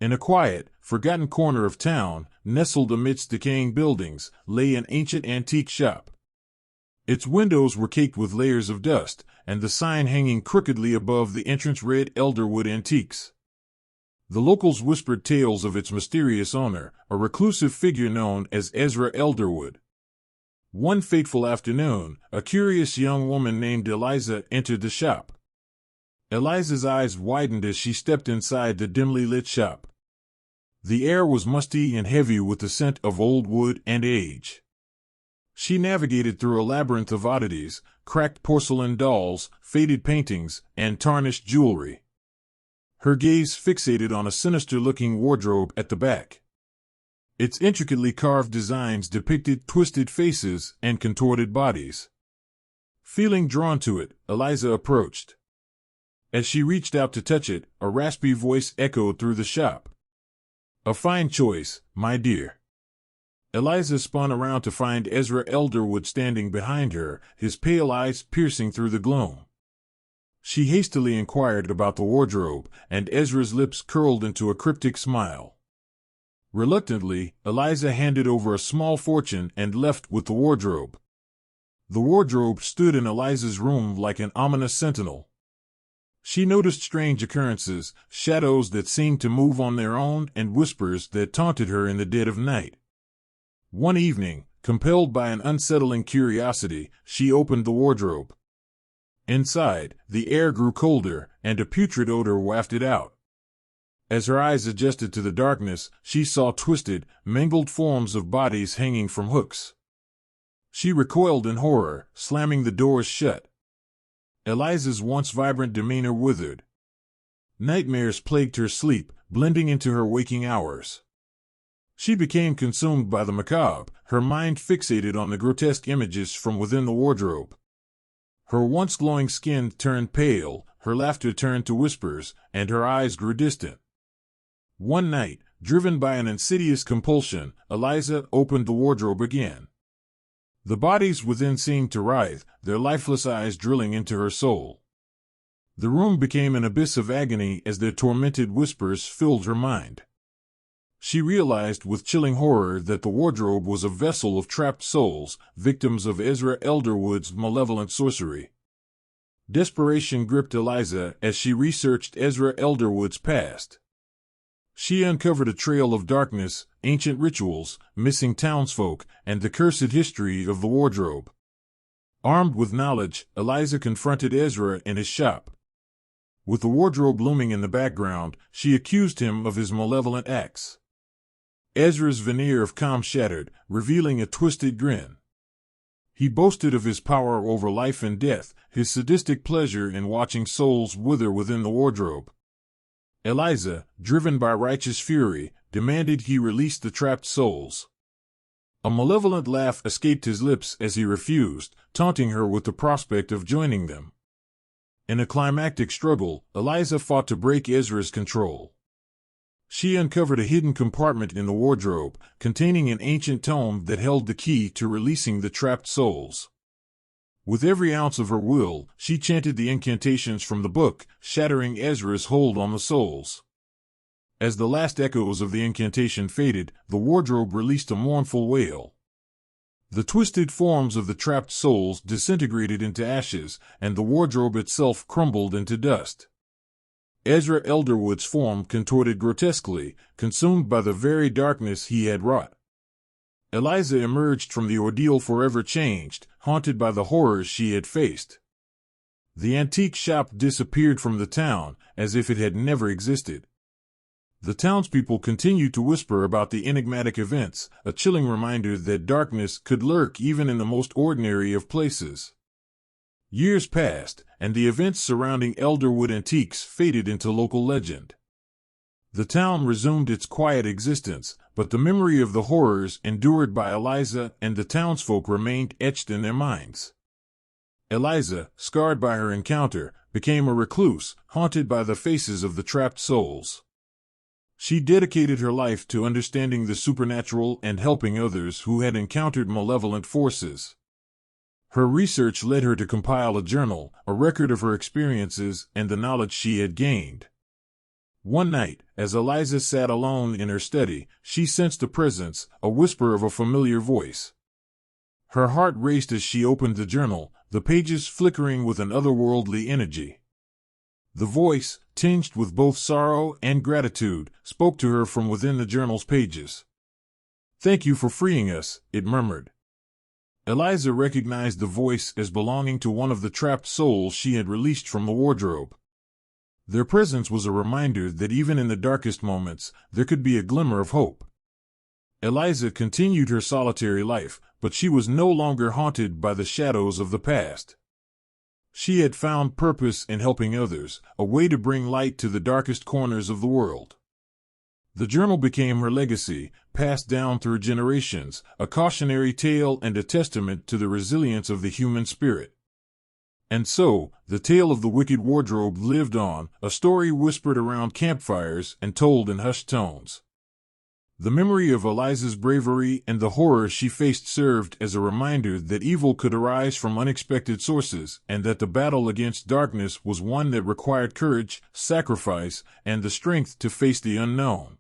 In a quiet, forgotten corner of town, nestled amidst decaying buildings, lay an ancient antique shop. Its windows were caked with layers of dust, and the sign hanging crookedly above the entrance read Elderwood Antiques. The locals whispered tales of its mysterious owner, a reclusive figure known as Ezra Elderwood. One fateful afternoon, a curious young woman named Eliza entered the shop. Eliza's eyes widened as she stepped inside the dimly lit shop. The air was musty and heavy with the scent of old wood and age. She navigated through a labyrinth of oddities, cracked porcelain dolls, faded paintings, and tarnished jewelry. Her gaze fixated on a sinister-looking wardrobe at the back. Its intricately carved designs depicted twisted faces and contorted bodies. Feeling drawn to it, Eliza approached. As she reached out to touch it, a raspy voice echoed through the shop. "A fine choice, my dear." Eliza spun around to find Ezra Elderwood standing behind her, his pale eyes piercing through the gloom. She hastily inquired about the wardrobe, and Ezra's lips curled into a cryptic smile. Reluctantly, Eliza handed over a small fortune and left with the wardrobe. The wardrobe stood in Eliza's room like an ominous sentinel. She noticed strange occurrences, shadows that seemed to move on their own and whispers that taunted her in the dead of night. One evening, compelled by an unsettling curiosity, she opened the wardrobe. Inside, the air grew colder, and a putrid odor wafted out. As her eyes adjusted to the darkness, she saw twisted, mangled forms of bodies hanging from hooks. She recoiled in horror, slamming the doors shut. Eliza's once vibrant demeanor withered. Nightmares plagued her sleep, blending into her waking hours. She became consumed by the macabre, her mind fixated on the grotesque images from within the wardrobe. Her once glowing skin turned pale, her laughter turned to whispers, and her eyes grew distant. One night, driven by an insidious compulsion, Eliza opened the wardrobe again. The bodies within seemed to writhe, their lifeless eyes drilling into her soul. The room became an abyss of agony as their tormented whispers filled her mind. She realized with chilling horror that the wardrobe was a vessel of trapped souls, victims of Ezra Elderwood's malevolent sorcery. Desperation gripped Eliza as she researched Ezra Elderwood's past. She uncovered a trail of darkness, ancient rituals, missing townsfolk, and the cursed history of the wardrobe. Armed with knowledge, Eliza confronted Ezra in his shop. With the wardrobe looming in the background, she accused him of his malevolent acts. Ezra's veneer of calm shattered, revealing a twisted grin. He boasted of his power over life and death, his sadistic pleasure in watching souls wither within the wardrobe. Eliza, driven by righteous fury, demanded he release the trapped souls. A malevolent laugh escaped his lips as he refused, taunting her with the prospect of joining them. In a climactic struggle, Eliza fought to break Ezra's control. She uncovered a hidden compartment in the wardrobe, containing an ancient tome that held the key to releasing the trapped souls. With every ounce of her will, she chanted the incantations from the book, shattering Ezra's hold on the souls. As the last echoes of the incantation faded, the wardrobe released a mournful wail. The twisted forms of the trapped souls disintegrated into ashes, and the wardrobe itself crumbled into dust. Ezra Elderwood's form contorted grotesquely, consumed by the very darkness he had wrought. Eliza emerged from the ordeal forever changed, haunted by the horrors she had faced. The antique shop disappeared from the town, as if it had never existed. The townspeople continued to whisper about the enigmatic events, a chilling reminder that darkness could lurk even in the most ordinary of places. Years passed, and the events surrounding Elderwood Antiques faded into local legend. The town resumed its quiet existence, but the memory of the horrors endured by Eliza and the townsfolk remained etched in their minds. Eliza, scarred by her encounter, became a recluse, haunted by the faces of the trapped souls. She dedicated her life to understanding the supernatural and helping others who had encountered malevolent forces. Her research led her to compile a journal, a record of her experiences and the knowledge she had gained. One night, as Eliza sat alone in her study, she sensed a presence, a whisper of a familiar voice. Her heart raced as she opened the journal, the pages flickering with an otherworldly energy. The voice, tinged with both sorrow and gratitude, spoke to her from within the journal's pages. "Thank you for freeing us," it murmured. Eliza recognized the voice as belonging to one of the trapped souls she had released from the wardrobe. Their presence was a reminder that even in the darkest moments, there could be a glimmer of hope. Eliza continued her solitary life, but she was no longer haunted by the shadows of the past. She had found purpose in helping others, a way to bring light to the darkest corners of the world. The journal became her legacy, passed down through generations, a cautionary tale and a testament to the resilience of the human spirit. And so, the tale of the Wicked Wardrobe lived on, a story whispered around campfires and told in hushed tones. The memory of Eliza's bravery and the horror she faced served as a reminder that evil could arise from unexpected sources, and that the battle against darkness was one that required courage, sacrifice, and the strength to face the unknown.